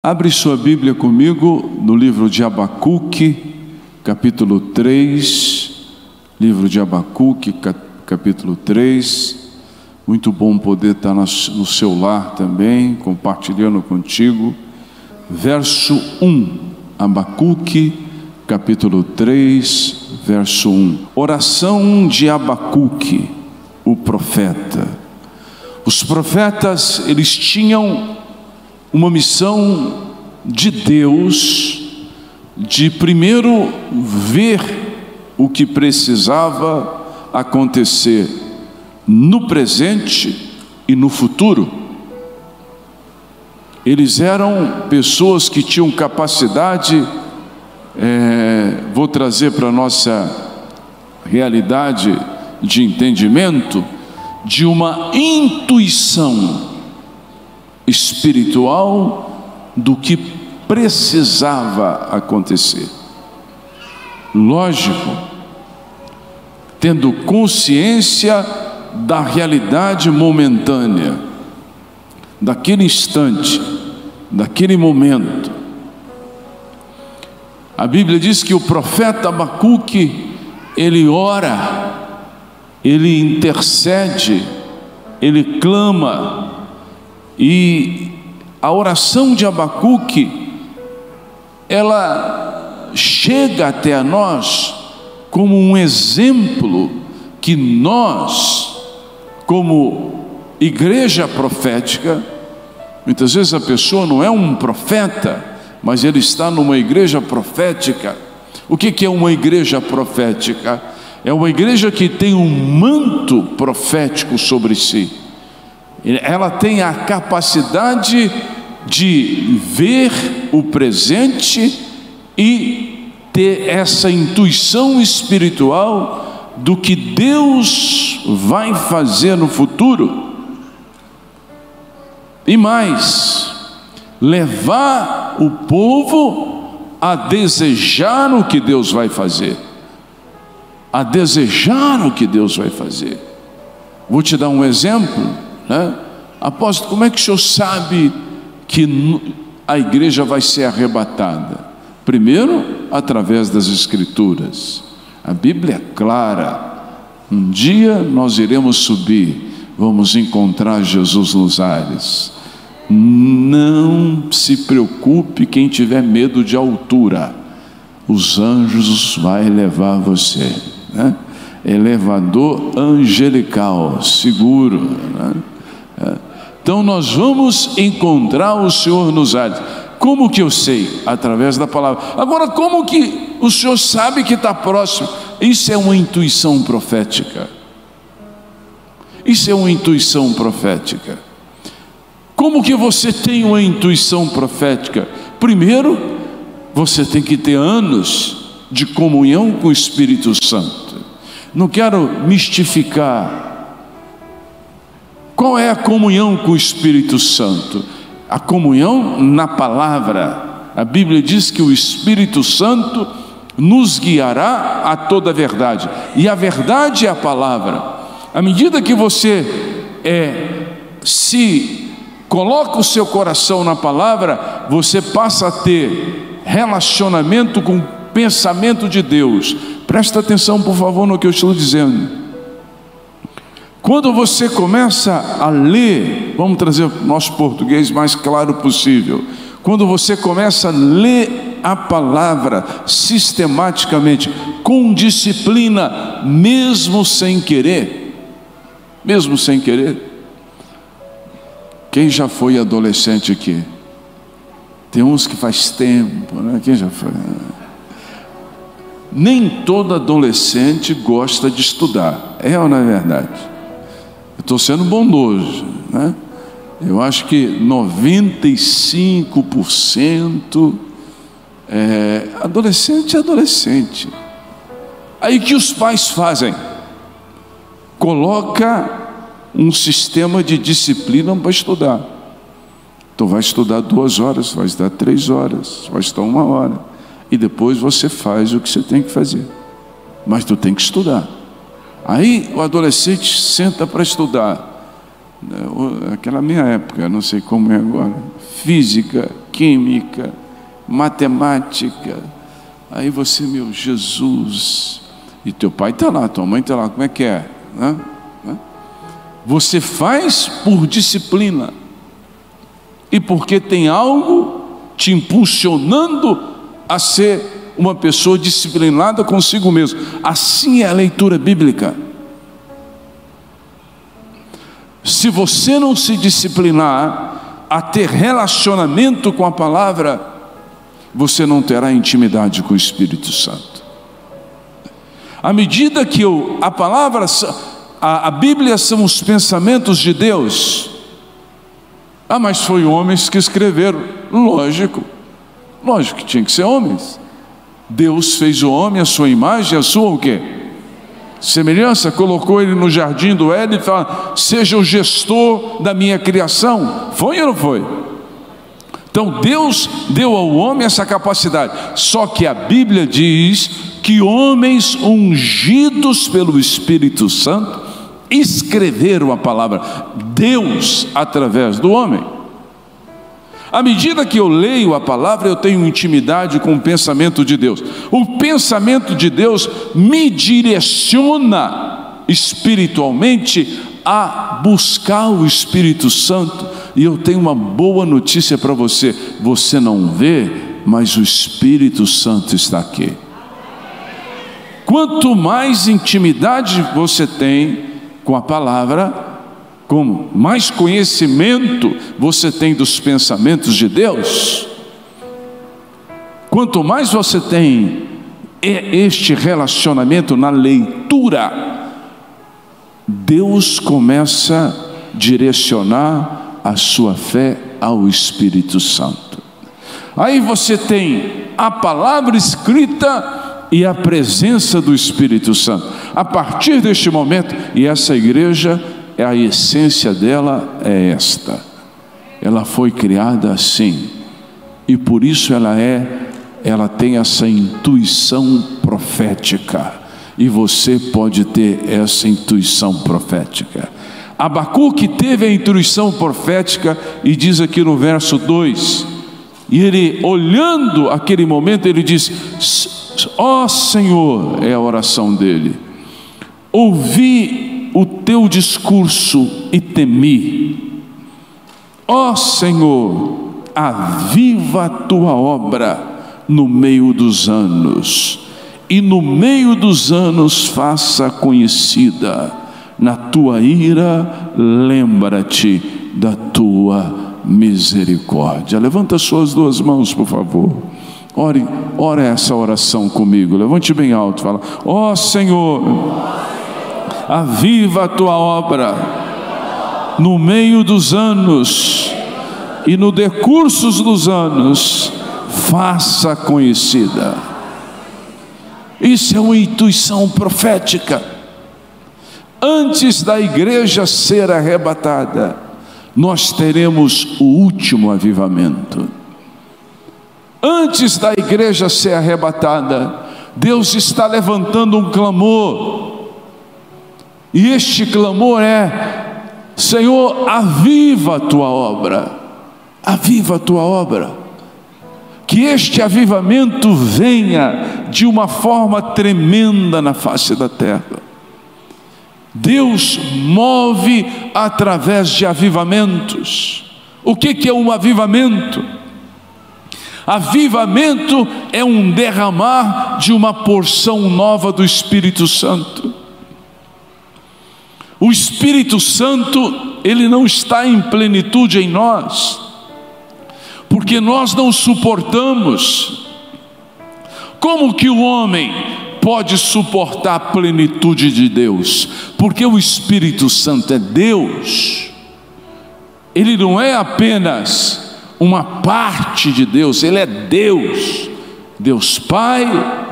Abre sua Bíblia comigo no livro de Abacuque, capítulo 3. Livro de Abacuque, capítulo 3. Muito bom poder estar no seu lar também, compartilhando contigo. Verso 1, Abacuque, capítulo 3, verso 1. Oração de Abacuque, o profeta. Os profetas, eles tinham uma missão de Deus, de primeiro ver o que precisava acontecer no presente e no futuro. Eles eram pessoas que tinham capacidade, vou trazer para a nossa realidade de entendimento, de uma intuição espiritual do que precisava acontecer. Lógico, tendo consciência da realidade momentânea, daquele instante, daquele momento. A Bíblia diz que o profeta Abacuque, ele ora, ele intercede, ele clama. E a oração de Abacuque, ela chega até nós como um exemplo que nós, como igreja profética, muitas vezes a pessoa não é um profeta, mas ele está numa igreja profética. O que é uma igreja profética? É uma igreja que tem um manto profético sobre si. Ela tem a capacidade de ver o presente e ter essa intuição espiritual do que Deus vai fazer no futuro. E mais, levar o povo a desejar o que Deus vai fazer. A desejar o que Deus vai fazer. Vou te dar um exemplo. Apóstolo, como é que o senhor sabe que a igreja vai ser arrebatada? Primeiro, através das Escrituras. A Bíblia é clara. Um dia nós iremos subir, vamos encontrar Jesus nos ares. Não se preocupe quem tiver medo de altura, os anjos vai levar você, elevador angelical, seguro, Então nós vamos encontrar o Senhor nos ares. Como que eu sei? Através da palavra. Agora, como que o Senhor sabe que está próximo? Isso é uma intuição profética. Isso é uma intuição profética. Como que você tem uma intuição profética? Primeiro, você tem que ter anos de comunhão com o Espírito Santo. Não quero mistificar. Qual é a comunhão com o Espírito Santo? A comunhão na palavra. A Bíblia diz que o Espírito Santo nos guiará a toda a verdade. E a verdade é a palavra. À medida que você se coloca o seu coração na palavra, você passa a ter relacionamento com o pensamento de Deus. Presta atenção, por favor, no que eu estou dizendo. Quando você começa a ler, vamos trazer o nosso português mais claro possível. Quando você começa a ler a palavra sistematicamente, com disciplina, mesmo sem querer. Quem já foi adolescente aqui? Tem uns que faz tempo, Quem já foi? Nem todo adolescente gosta de estudar. É ou não é verdade? Eu estou sendo bondoso, Eu acho que 95% adolescente é adolescente. Aí que os pais fazem? Coloca um sistema de disciplina para estudar. Então vai estudar 2 horas, vai estudar 3 horas, vai estudar 1 hora. E depois você faz o que você tem que fazer. Mas tu tem que estudar. Aí o adolescente senta para estudar. Aquela minha época, não sei como é agora, física, química, matemática. Aí você, meu Jesus, e teu pai está lá, tua mãe está lá, como é que é? Você faz por disciplina e porque tem algo te impulsionando a ser uma pessoa disciplinada consigo mesmo. Assim é a leitura bíblica. Se você não se disciplinar a ter relacionamento com a palavra, você não terá intimidade com o Espírito Santo. À medida que a palavra, a Bíblia são os pensamentos de Deus. Mas foi homens que escreveram. Lógico que tinha que ser homens. Deus fez o homem à sua imagem, a sua o quê? Semelhança. Colocou ele no jardim do Éden e fala: seja o gestor da minha criação. Foi ou não foi? Então Deus deu ao homem essa capacidade. Só que a Bíblia diz que homens ungidos pelo Espírito Santo escreveram a palavra. Deus através do homem. À medida que eu leio a palavra, eu tenho intimidade com o pensamento de Deus. O pensamento de Deus me direciona espiritualmente a buscar o Espírito Santo. E eu tenho uma boa notícia para você: você não vê, mas o Espírito Santo está aqui. Quanto mais intimidade você tem com a palavra, como mais conhecimento você tem dos pensamentos de Deus, quanto mais você tem este relacionamento na leitura, Deus começa a direcionar a sua fé ao Espírito Santo. Aí você tem a palavra escrita e a presença do Espírito Santo. A partir deste momento, e essa igreja, a essência dela é esta: ela foi criada assim, e por isso ela tem essa intuição profética, e você pode ter essa intuição profética. Abacuque teve a intuição profética, e diz aqui no verso 2, e ele, olhando aquele momento, ele diz: ó Senhor, é a oração dele, ouvi o teu discurso e temi. Ó Senhor, aviva a tua obra no meio dos anos, e no meio dos anos faça conhecida. Na tua ira, lembra-te da tua misericórdia. Levanta suas duas mãos, por favor. Ore essa oração comigo. Levante bem alto, fala: ó Senhor, aviva a tua obra no meio dos anos, e no decurso dos anos faça conhecida. Isso é uma intuição profética. Antes da igreja ser arrebatada, nós teremos o último avivamento. Antes da igreja ser arrebatada, Deus está levantando um clamor, e este clamor é: Senhor, aviva a tua obra, aviva a tua obra. Que este avivamento venha de uma forma tremenda na face da terra. Deus move através de avivamentos. O que é um avivamento? Avivamento é um derramar de uma porção nova do Espírito Santo. O Espírito Santo, ele não está em plenitude em nós, porque nós não suportamos. Como que o homem pode suportar a plenitude de Deus? Porque o Espírito Santo é Deus. Ele não é apenas uma parte de Deus, ele é Deus. Deus Pai,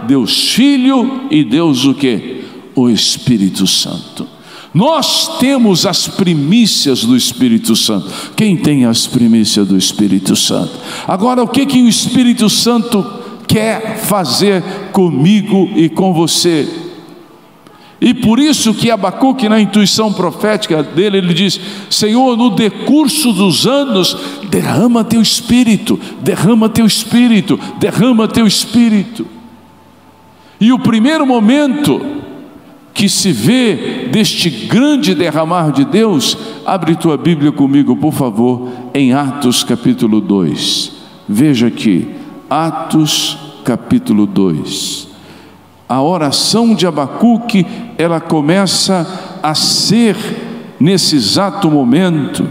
Deus Filho e Deus o quê? O Espírito Santo. Nós temos as primícias do Espírito Santo. Quem tem as primícias do Espírito Santo? Agora, o que o Espírito Santo quer fazer comigo e com você? E por isso que Abacuque, na intuição profética dele, ele diz: Senhor, no decurso dos anos, derrama teu Espírito, derrama teu Espírito, derrama teu Espírito. E o primeiro momento que se vê deste grande derramar de Deus, abre tua Bíblia comigo, por favor, em Atos capítulo 2. Veja aqui, Atos capítulo 2. A oração de Abacuque, ela começa a ser, nesse exato momento,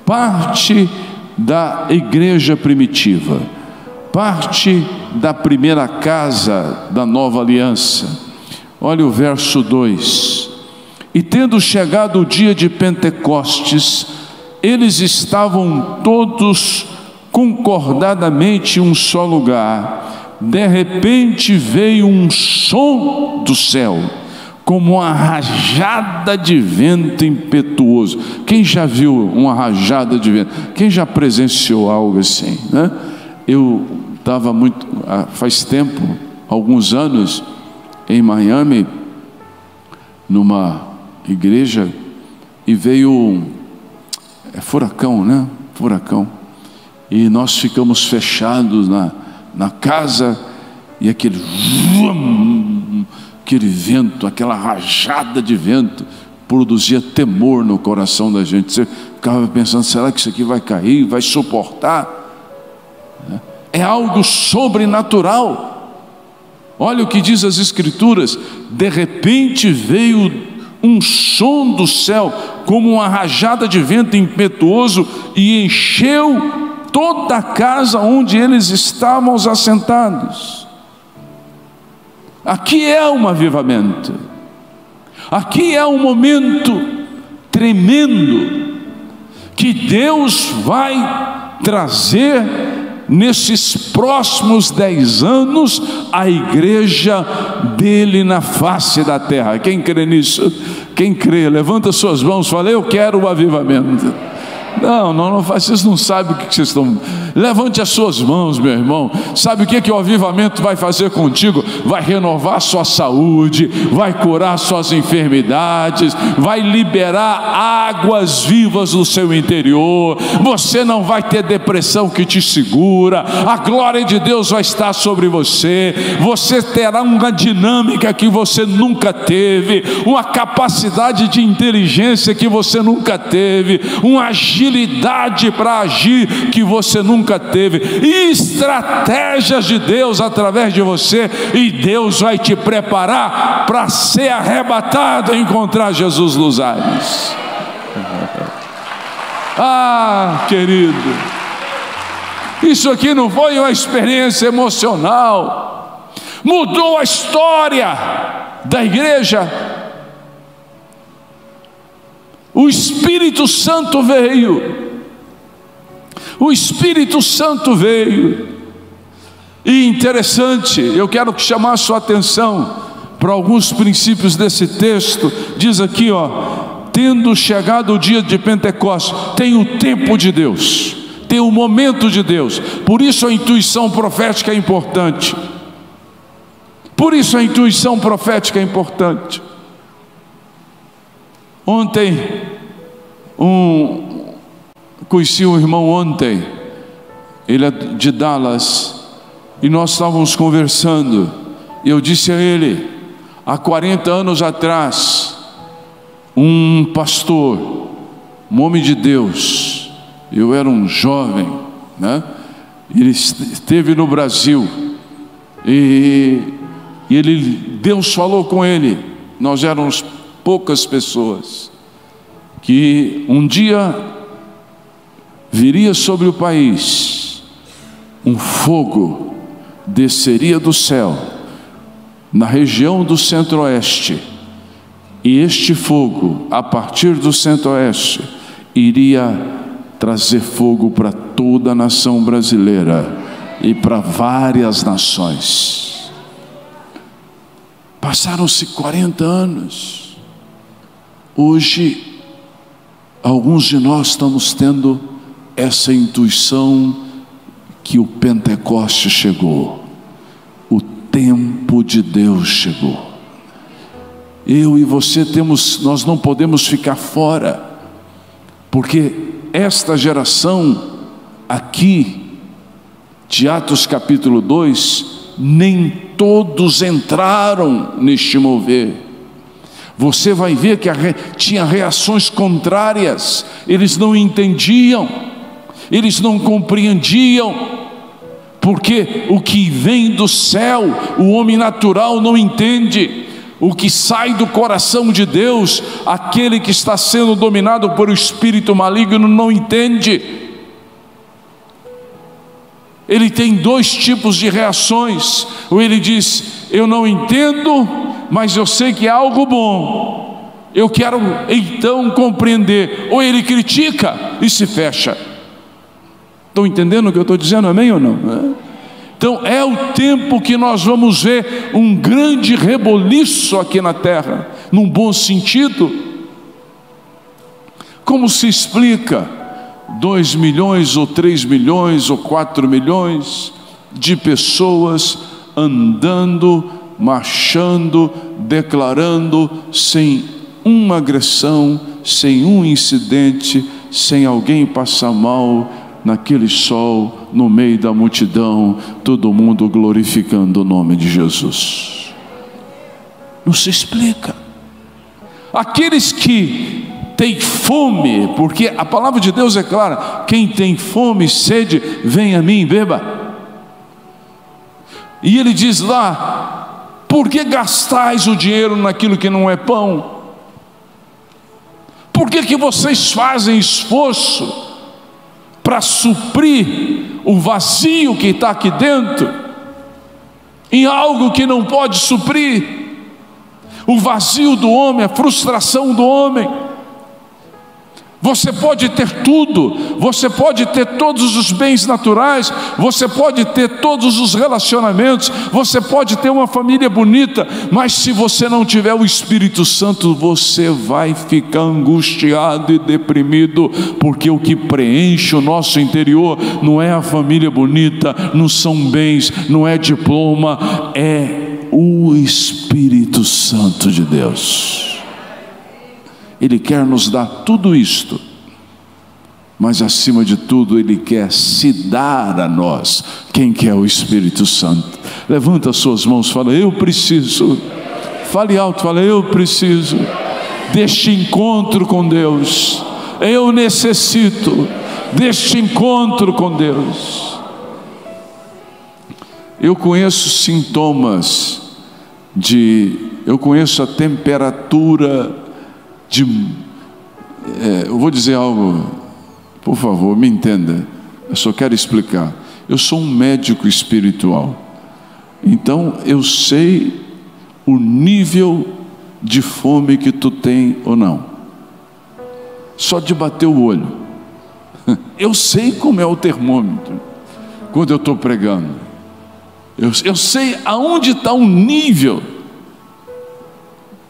parte da igreja primitiva, parte da primeira casa da nova aliança. Olha o verso 2: E tendo chegado o dia de Pentecostes, eles estavam todos concordadamente em um só lugar. De repente veio um som do céu, como uma rajada de vento impetuoso. Quem já viu uma rajada de vento? Quem já presenciou algo assim, né? Eu estava faz tempo, alguns anos, em Miami, numa igreja, e veio furacão, né? Furacão. E nós ficamos fechados na casa, e aquele vento, aquela rajada de vento, produzia temor no coração da gente. Você ficava pensando: será que isso aqui vai cair, vai suportar? É algo sobrenatural. Olha o que diz as Escrituras: de repente veio um som do céu, como uma rajada de vento impetuoso, e encheu toda a casa onde eles estavam assentados. Aqui é um avivamento, aqui é um momento tremendo que Deus vai trazer nesses próximos 10 anos a igreja dele na face da terra. Quem crê nisso? Quem crê, levanta suas mãos, fala: eu quero o avivamento. Não faz, vocês não sabem o que vocês estão. Levante as suas mãos, meu irmão. Sabe o que o avivamento vai fazer contigo? Vai renovar sua saúde, vai curar suas enfermidades, vai liberar águas vivas no seu interior. Você não vai ter depressão que te segura. A glória de Deus vai estar sobre você. Você terá uma dinâmica que você nunca teve, uma capacidade de inteligência que você nunca teve, uma agilidade para agir que você nunca teve, estratégias de Deus através de você, e Deus vai te preparar para ser arrebatado e encontrar Jesus nos ares. Ah, querido, isso aqui não foi uma experiência emocional, mudou a história da igreja. O Espírito Santo veio, o Espírito Santo veio. E interessante, eu quero chamar a sua atenção para alguns princípios desse texto. Diz aqui, tendo chegado o dia de Pentecostes, tem o tempo de Deus, tem o momento de Deus. Por isso a intuição profética é importante. Por isso a intuição profética é importante. Ontem, conheci um irmão ontem, ele é de Dallas, e nós estávamos conversando, e eu disse a ele: há 40 anos atrás, um pastor, um homem de Deus, eu era um jovem, né? Ele esteve no Brasil, e Deus falou com ele. Nós éramos poucas pessoas, que um dia viria sobre o país um fogo, desceria do céu na região do Centro-Oeste, e este fogo, a partir do Centro-Oeste, iria trazer fogo para toda a nação brasileira e para várias nações. Passaram-se 40 anos. Hoje, alguns de nós estamos tendo essa intuição que o Pentecoste chegou, o tempo de Deus chegou. Eu e você nós não podemos ficar fora, porque esta geração aqui de Atos capítulo 2, nem todos entraram neste mover. Você vai ver que tinha reações contrárias, eles não entendiam, eles não compreendiam, porque o que vem do céu, o homem natural não entende. O que sai do coração de Deus, aquele que está sendo dominado por um espírito maligno não entende. Ele tem dois tipos de reações. Ou ele diz: eu não entendo, mas eu sei que é algo bom, eu quero então compreender. Ou ele critica e se fecha. Estão entendendo o que eu estou dizendo? Amém ou não? Então é o tempo que nós vamos ver um grande reboliço aqui na terra, num bom sentido. Como se explica 2 milhões ou 3 milhões ou 4 milhões de pessoas andando, marchando, declarando, sem uma agressão, sem um incidente, sem alguém passar mal, naquele sol, no meio da multidão, todo mundo glorificando o nome de Jesus? Não se explica. Aqueles que têm fome, porque a palavra de Deus é clara: quem tem fome e sede, vem a mim e beba. E ele diz lá: por que gastais o dinheiro naquilo que não é pão? Por que vocês fazem esforço para suprir o vazio que está aqui dentro, em algo que não pode suprir? O vazio do homem, a frustração do homem. Você pode ter tudo, você pode ter todos os bens naturais, você pode ter todos os relacionamentos, você pode ter uma família bonita, mas se você não tiver o Espírito Santo, você vai ficar angustiado e deprimido, porque o que preenche o nosso interior não é a família bonita, não são bens, não é diploma, é o Espírito Santo de Deus. Ele quer nos dar tudo isto, mas acima de tudo Ele quer se dar a nós. Quem quer o Espírito Santo? Levanta as suas mãos, fala: eu preciso. Fale alto, fala: eu preciso deste encontro com Deus. Eu necessito deste encontro com Deus. Eu conheço sintomas eu conheço a temperatura eu vou dizer algo, por favor, me entenda. Eu só quero explicar. Eu sou um médico espiritual, então eu sei o nível de fome que tu tem ou não, só de bater o olho. Eu sei como é o termômetro quando eu estou pregando. Eu sei aonde está o nível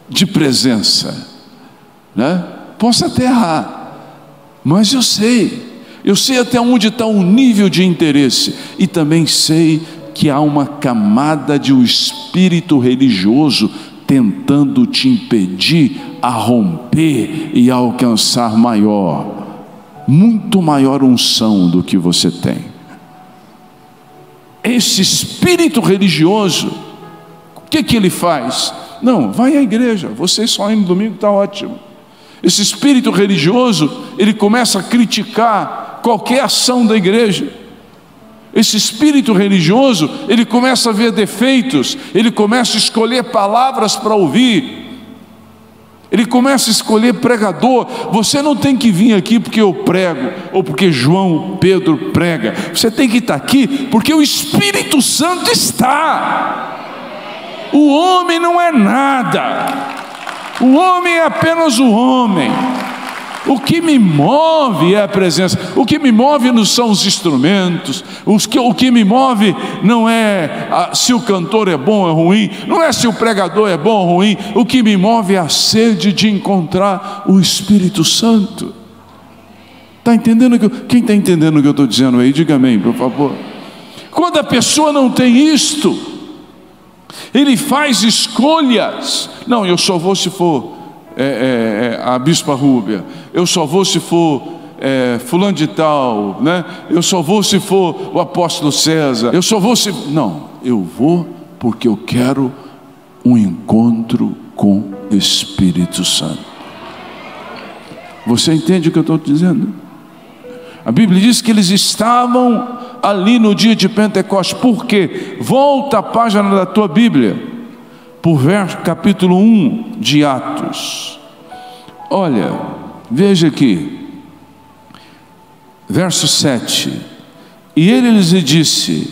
de presença, né? Posso até errar, mas eu sei até onde está o nível de interesse, e também sei que há uma camada de um espírito religioso tentando te impedir a romper e a alcançar muito maior unção do que você tem. Esse espírito religioso, o que ele faz? Não, vai à igreja, você só ir no domingo está ótimo. Esse espírito religioso, ele começa a criticar qualquer ação da igreja. Esse espírito religioso, ele começa a ver defeitos, ele começa a escolher palavras para ouvir, ele começa a escolher pregador. Você não tem que vir aqui porque eu prego, ou porque João, Pedro prega. Você tem que estar aqui porque o Espírito Santo está. O homem não é nada, o homem é apenas o homem. O que me move é a presença. O que me move não são os instrumentos. O que me move não é se o cantor é bom ou é ruim, não é se o pregador é bom ou ruim. O que me move é a sede de encontrar o Espírito Santo. Está entendendo? Quem está entendendo o que eu estou dizendo aí? Diga amém, por favor. Quando a pessoa não tem isto, ele faz escolhas Não, eu só vou se for a Bispa Rúbia, eu só vou se for fulano de tal, né? Eu só vou se for o apóstolo César, eu só vou se... Não, eu vou porque eu quero um encontro com o Espírito Santo. Você entende o que eu estou dizendo? A Bíblia diz que eles estavam ali no dia de Pentecostes. Por quê? Volta a página da tua Bíblia, por capítulo 1 de Atos. Olha, veja aqui, verso 7. E ele lhes disse: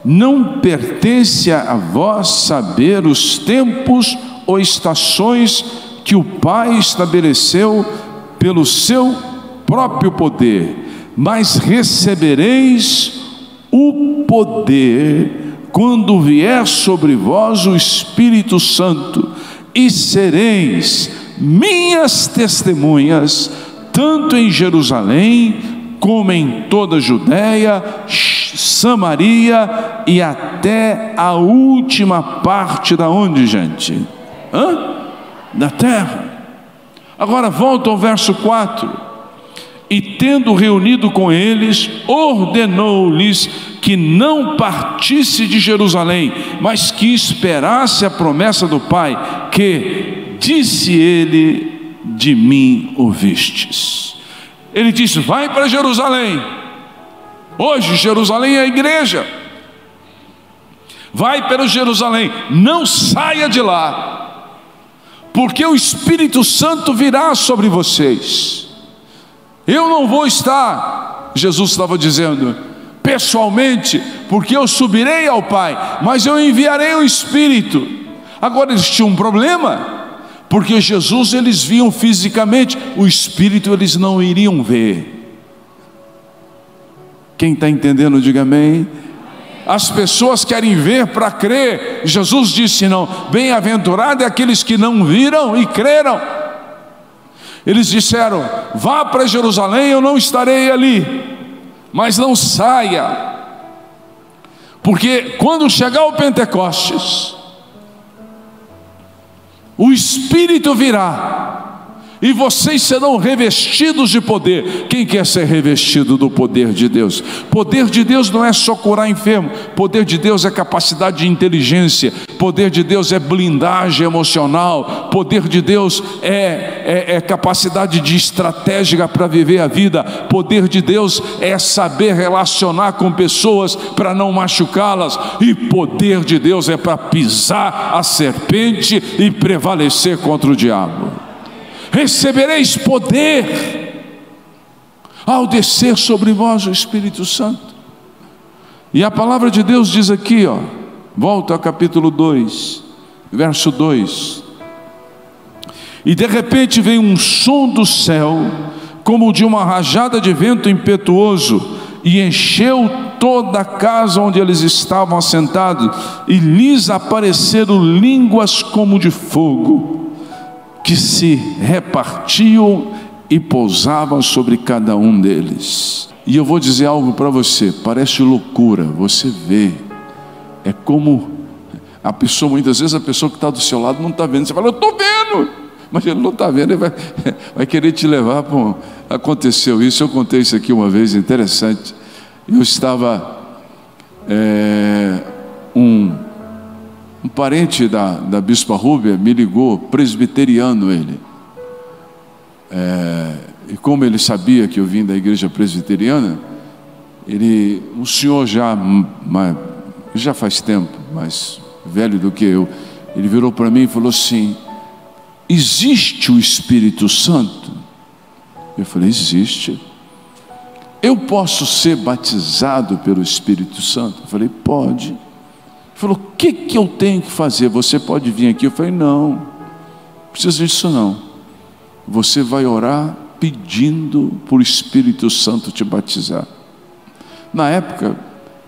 não pertence a vós saber os tempos ou estações que o Pai estabeleceu pelo seu próprio poder, mas recebereis o poder quando vier sobre vós o Espírito Santo, e sereis minhas testemunhas, tanto em Jerusalém, como em toda a Judéia, Samaria e até a última parte da onde, gente? Da terra. Agora volta ao verso 4. E tendo reunido com eles, ordenou-lhes que não partisse de Jerusalém, mas que esperasse a promessa do Pai, que, disse ele, de mim ouvistes. Ele disse: vai para Jerusalém. Hoje Jerusalém é a igreja. Vai para Jerusalém, não saia de lá, porque o Espírito Santo virá sobre vocês. Eu não vou estar, Jesus estava dizendo, pessoalmente, porque eu subirei ao Pai, mas eu enviarei o Espírito. Agora eles tinham um problema, porque Jesus eles viam fisicamente, o Espírito eles não iriam ver. Quem está entendendo, diga amém. As pessoas querem ver para crer. Jesus disse: não, bem-aventurado é aqueles que não viram e creram. Eles disseram: vá para Jerusalém, eu não estarei ali, mas não saia, porque quando chegar o Pentecostes, o Espírito virá, e vocês serão revestidos de poder. Quem quer ser revestido do poder de Deus? Poder de Deus não é só curar enfermo. Poder de Deus é capacidade de inteligência. Poder de Deus é blindagem emocional. Poder de Deus é capacidade de estratégia para viver a vida. Poder de Deus é saber relacionar com pessoas para não machucá-las. E poder de Deus é para pisar a serpente e prevalecer contra o diabo. Recebereis poder ao descer sobre vós o Espírito Santo. E a palavra de Deus diz aqui, volta ao capítulo 2, verso 2. E de repente veio um som do céu, como de uma rajada de vento impetuoso, e encheu toda a casa onde eles estavam assentados, e lhes apareceram línguas como de fogo, que se repartiam e pousavam sobre cada um deles. E eu vou dizer algo para você, parece loucura, você vê, é como a pessoa, muitas vezes a pessoa que está do seu lado não está vendo, você fala: eu estou vendo, mas ele não está vendo, ele vai querer te levar para aconteceu isso, eu contei isso aqui uma vez, interessante. Eu estava, um parente da Bispa Rúbia me ligou, presbiteriano ele, e como ele sabia que eu vim da igreja presbiteriana, um senhor já faz tempo, mais velho do que eu, ele virou para mim e falou assim: existe o Espírito Santo? Eu falei: existe. Eu posso ser batizado pelo Espírito Santo? Eu falei: pode. Ele falou: o que eu tenho que fazer? Você pode vir aqui? Eu falei: não precisa disso não. Você vai orar pedindo para o Espírito Santo te batizar. Na época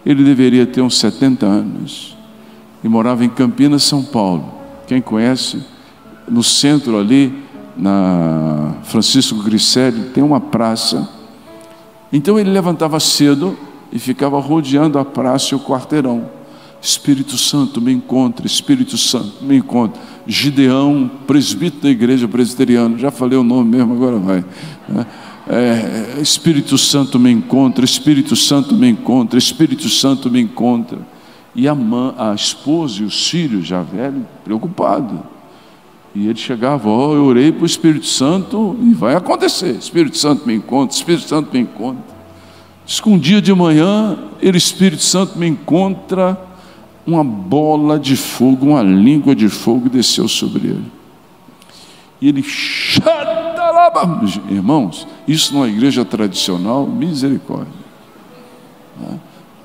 ele deveria ter uns 70 anos e morava em Campinas, São Paulo. Quem conhece, no centro ali, na Francisco Grisselli, tem uma praça. Então ele levantava cedo e ficava rodeando a praça e o quarteirão. Espírito Santo, me encontra. Espírito Santo, me encontra. Gideão, presbítero da igreja presbiteriana, já falei o nome mesmo, agora vai. Espírito Santo, me encontra. Espírito Santo, me encontra. Espírito Santo, me encontra. E a esposa e os filhos, já velho, preocupados. E ele chegava, eu orei para o Espírito Santo e vai acontecer. Espírito Santo, me encontra. Espírito Santo, me encontra. Diz que um dia de manhã, Espírito Santo me encontra, uma bola de fogo, uma língua de fogo desceu sobre ele. E ele, irmãos, isso numa igreja tradicional, misericórdia.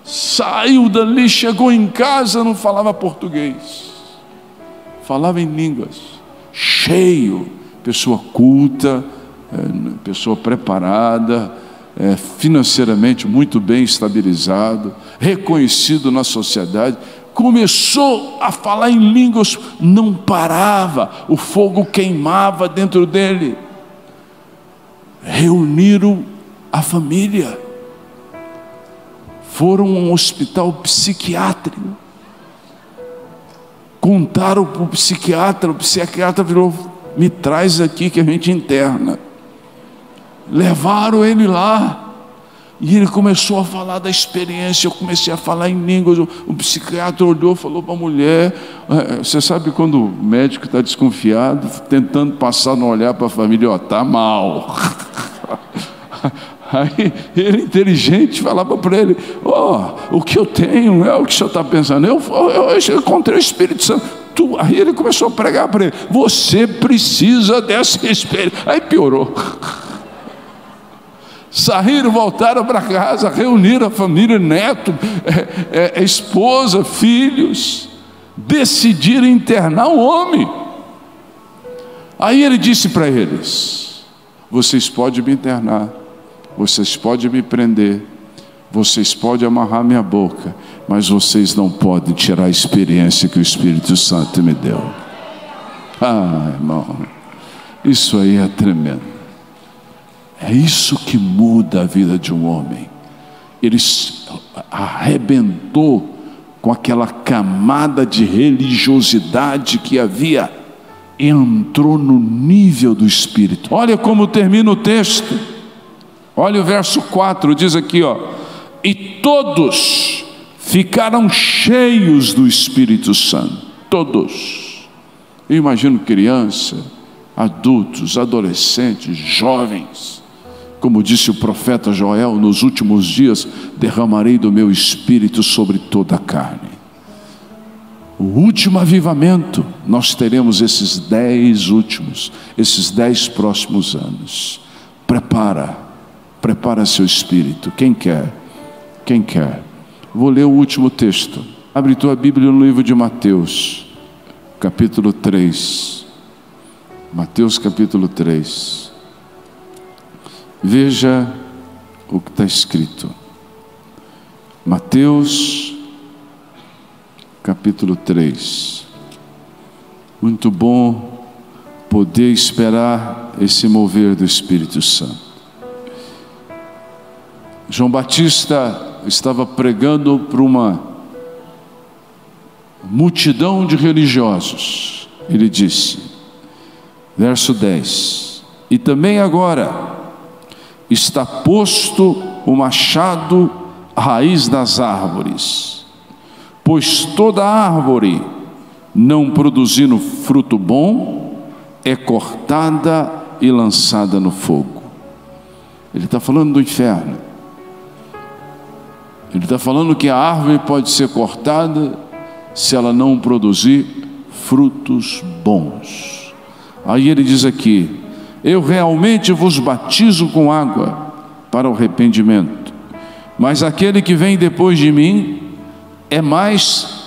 Saiu dali, chegou em casa, não falava português, falava em línguas, cheio, pessoa culta, pessoa preparada, financeiramente muito bem estabilizado, reconhecido na sociedade. Começou a falar em línguas, não parava, o fogo queimava dentro dele. Reuniram a família, foram a um hospital psiquiátrico, contaram para o psiquiatra virou, me traz aqui que a gente interna. Levaram ele lá, e ele começou a falar da experiência. Eu comecei a falar em línguas. O psiquiatra olhou, falou para a mulher, você sabe quando o médico está desconfiado, tentando passar no olhar para a família, está mal. Aí ele, inteligente, falava para ele, o que eu tenho é o que o senhor está pensando. Eu encontrei o Espírito Santo. Aí ele começou a pregar para ele, você precisa dessa experiência. Aí piorou. Saíram, voltaram para casa, reuniram a família, neto, esposa, filhos, decidiram internar o homem. Aí ele disse para eles, vocês podem me internar, vocês podem me prender, vocês podem amarrar minha boca, mas vocês não podem tirar a experiência que o Espírito Santo me deu. Irmão, isso aí é tremendo. É isso que muda a vida de um homem. Ele arrebentou com aquela camada de religiosidade que havia, e entrou no nível do Espírito. Olha como termina o texto. Olha o verso 4, diz aqui, e todos ficaram cheios do Espírito Santo. Todos. Eu imagino criança, adultos, adolescentes, jovens. Como disse o profeta Joel, nos últimos dias derramarei do meu Espírito sobre toda a carne. O último avivamento, nós teremos esses 10 próximos anos. Prepara seu espírito. Quem quer? Vou ler o último texto. Abre tua Bíblia no livro de Mateus, capítulo 3. Mateus capítulo 3. Veja o que está escrito. Mateus capítulo 3. Muito bom poder esperar esse mover do Espírito Santo. João Batista estava pregando para uma multidão de religiosos. Ele disse, verso 10: e também agora está posto o machado à raiz das árvores, pois toda árvore não produzindo fruto bom é cortada e lançada no fogo. Ele está falando do inferno. Ele está falando que a árvore pode ser cortada se ela não produzir frutos bons. Aí ele diz aqui, eu realmente vos batizo com água para o arrependimento, mas aquele que vem depois de mim é mais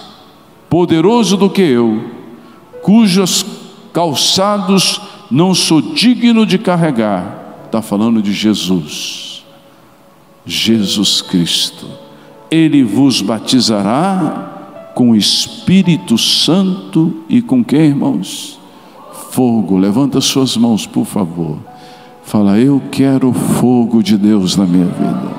poderoso do que eu, cujos calçados não sou digno de carregar. Está falando de Jesus, Jesus Cristo. Ele vos batizará com o Espírito Santo e com quem, irmãos? Fogo. Levanta suas mãos, por favor. Fala, eu quero o fogo de Deus na minha vida.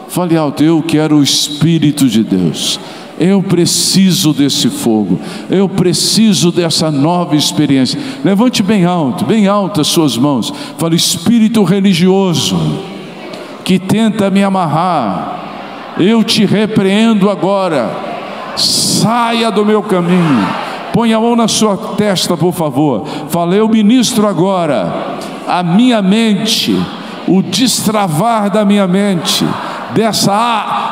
Fale alto, eu quero o Espírito de Deus. Eu preciso desse fogo, eu preciso dessa nova experiência. Levante bem alto as suas mãos. Fala: espírito religioso que tenta me amarrar, eu te repreendo agora, saia do meu caminho. Põe a mão na sua testa, por favor. Fala: eu ministro agora a minha mente, o destravar da minha mente, dessa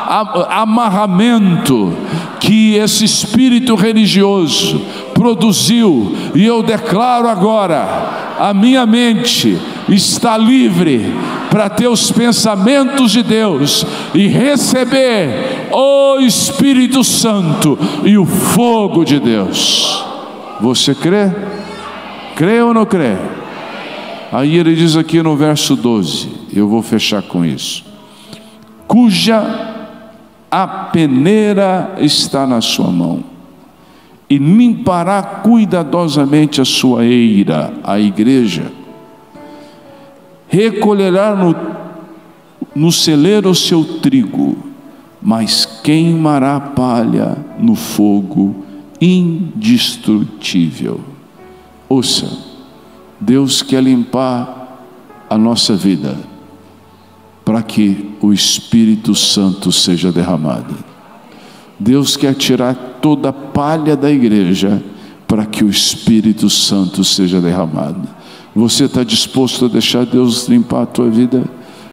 amarramento que esse espírito religioso produziu, e eu declaro agora: a minha mente está livre para ter os pensamentos de Deus e receber o Espírito Santo e o fogo de Deus. Você crê? Crê ou não crê? Aí ele diz aqui no verso 12, eu vou fechar com isso: cuja a peneira está na sua mão, e limpará cuidadosamente a sua eira, a igreja, recolherá no celeiro o seu trigo, mas queimará a palha no fogo indestrutível. Ouça, Deus quer limpar a nossa vida para que o Espírito Santo seja derramado. Deus quer tirar toda a palha da igreja para que o Espírito Santo seja derramado. Você está disposto a deixar Deus limpar a tua vida?